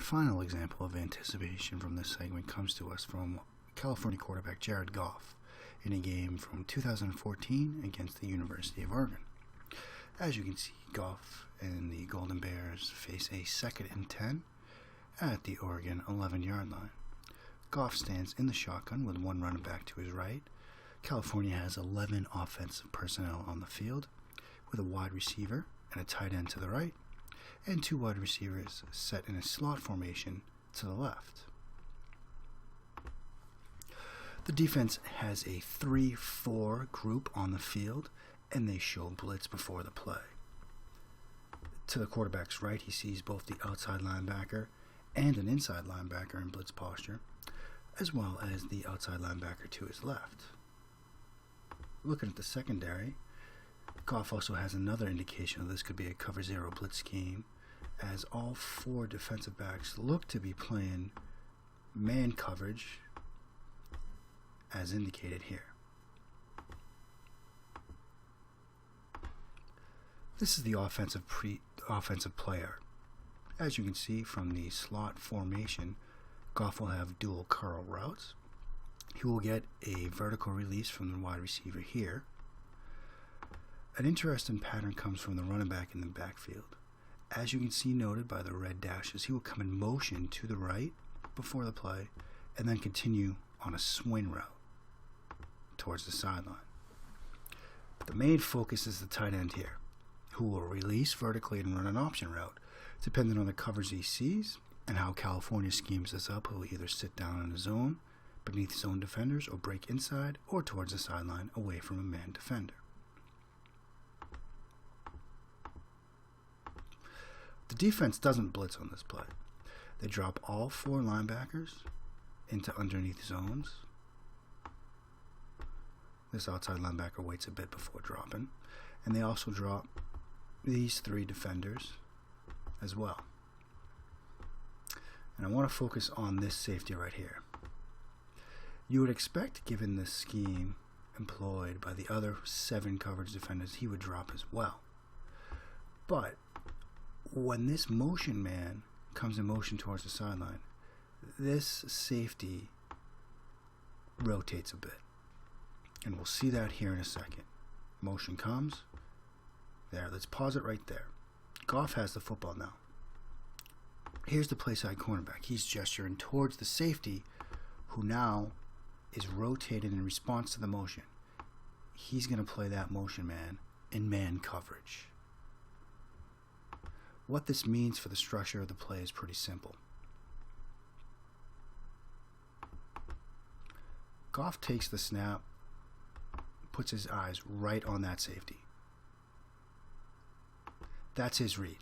final example of anticipation from this segment comes to us from California quarterback Jared Goff in a game from 2014 against the University of Oregon. As you can see, Goff and the Golden Bears face a 2nd and 10 at the Oregon 11-yard line. Goff stands in the shotgun with one running back to his right. California has 11 offensive personnel on the field, with a wide receiver and a tight end to the right, and 2 wide receivers set in a slot formation to the left. The defense has a 3-4 group on the field, and they show blitz before the play. To the quarterback's right, he sees both the outside linebacker and an inside linebacker in blitz posture, as well as the outside linebacker to his left. Looking at the secondary, Goff also has another indication that this could be a cover 0 blitz scheme, as all 4 defensive backs look to be playing man coverage as indicated here. This is the offensive player. As you can see from the slot formation, Goff will have dual curl routes. He will get a vertical release from the wide receiver here. An interesting pattern comes from the running back in the backfield. As you can see noted by the red dashes, he will come in motion to the right before the play and then continue on a swing route towards the sideline. But the main focus is the tight end here, who will release vertically and run an option route. Depending on the coverage he sees and how California schemes this up, he'll either sit down in a zone beneath zone defenders or break inside or towards the sideline away from a man defender. The defense doesn't blitz on this play. They drop all 4 linebackers into underneath zones. This outside linebacker waits a bit before dropping. And they also drop these 3 defenders as well. And I want to focus on this safety right here. You would expect, given the scheme employed by the other 7 coverage defenders, he would drop as well. But when this motion man comes in motion towards the sideline, this safety rotates a bit. And we'll see that here in a second. Motion comes. There, let's pause it right there. Goff has the football now. Here's the play side cornerback. He's gesturing towards the safety, who now is rotated in response to the motion. He's going to play that motion man in man coverage. What this means for the structure of the play is pretty simple. Goff takes the snap, puts his eyes right on that safety. That's his read.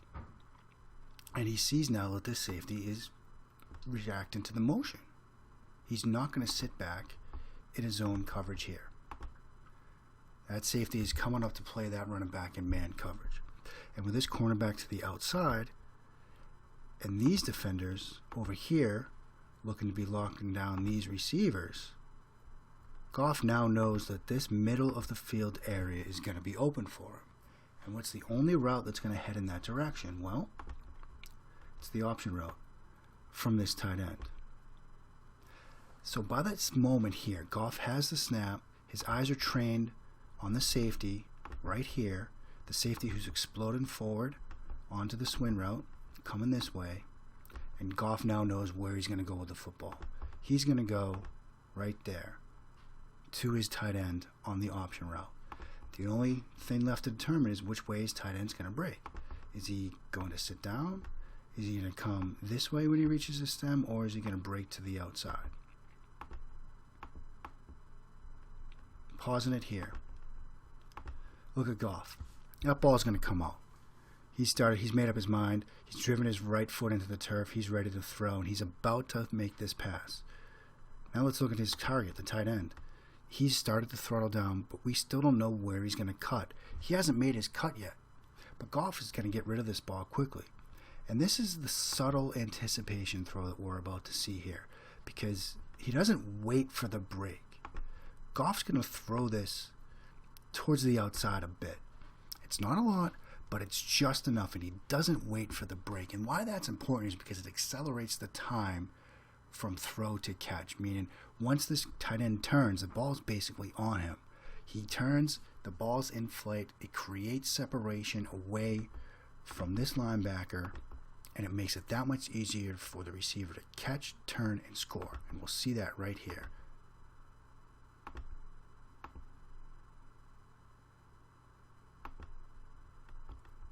And he sees now that this safety is reacting to the motion. He's not going to sit back in his zone coverage here. That safety is coming up to play that running back in man coverage. And with this cornerback to the outside, and these defenders over here looking to be locking down these receivers, Goff now knows that this middle of the field area is going to be open for him. And what's the only route that's going to head in that direction? Well, it's the option route from this tight end. So by this moment here, Goff has the snap. His eyes are trained on the safety right here. The safety who's exploding forward onto the swing route, coming this way. And Goff now knows where he's going to go with the football. He's going to go right there to his tight end on the option route. The only thing left to determine is which way his tight end's going to break. Is he going to sit down? Is he going to come this way when he reaches the stem, or is he going to break to the outside? Pausing it here. Look at Goff. That ball's going to come out. He's made up his mind. He's driven his right foot into the turf. He's ready to throw, and he's about to make this pass. Now let's look at his target, the tight end. He's started to throttle down, but we still don't know where he's going to cut. He hasn't made his cut yet. But Goff is going to get rid of this ball quickly. And this is the subtle anticipation throw that we're about to see here, because he doesn't wait for the break. Goff's going to throw this towards the outside a bit. It's not a lot, but it's just enough, and he doesn't wait for the break. And why that's important is because it accelerates the time from throw to catch, meaning once this tight end turns, the ball's basically on him. He turns, the ball's in flight, it creates separation away from this linebacker, and it makes it that much easier for the receiver to catch, turn, and score. And we'll see that right here.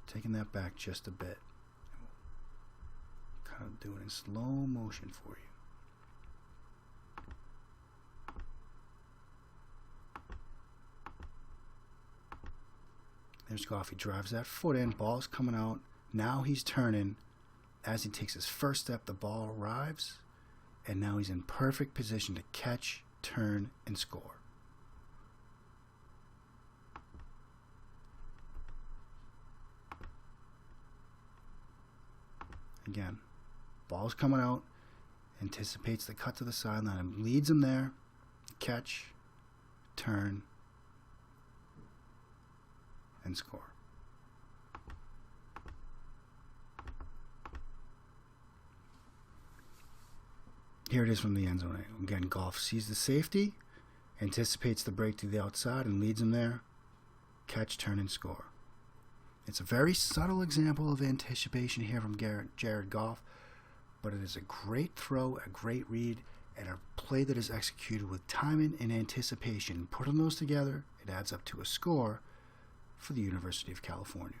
Taking that back just a bit. Kind of doing it in slow motion for you. There's Goff. He drives that foot in. Ball's coming out. Now he's turning. As he takes his first step, the ball arrives. And now he's in perfect position to catch, turn, and score. Again, ball's coming out. Anticipates the cut to the sideline and leads him there. Catch, turn, and score. Here it is from the end zone. Again, Goff sees the safety, anticipates the break to the outside, and leads him there. Catch, turn, and score. It's a very subtle example of anticipation here from Jared Goff, but it is a great throw, a great read, and a play that is executed with timing and anticipation. Putting those together, it adds up to a score for the University of California.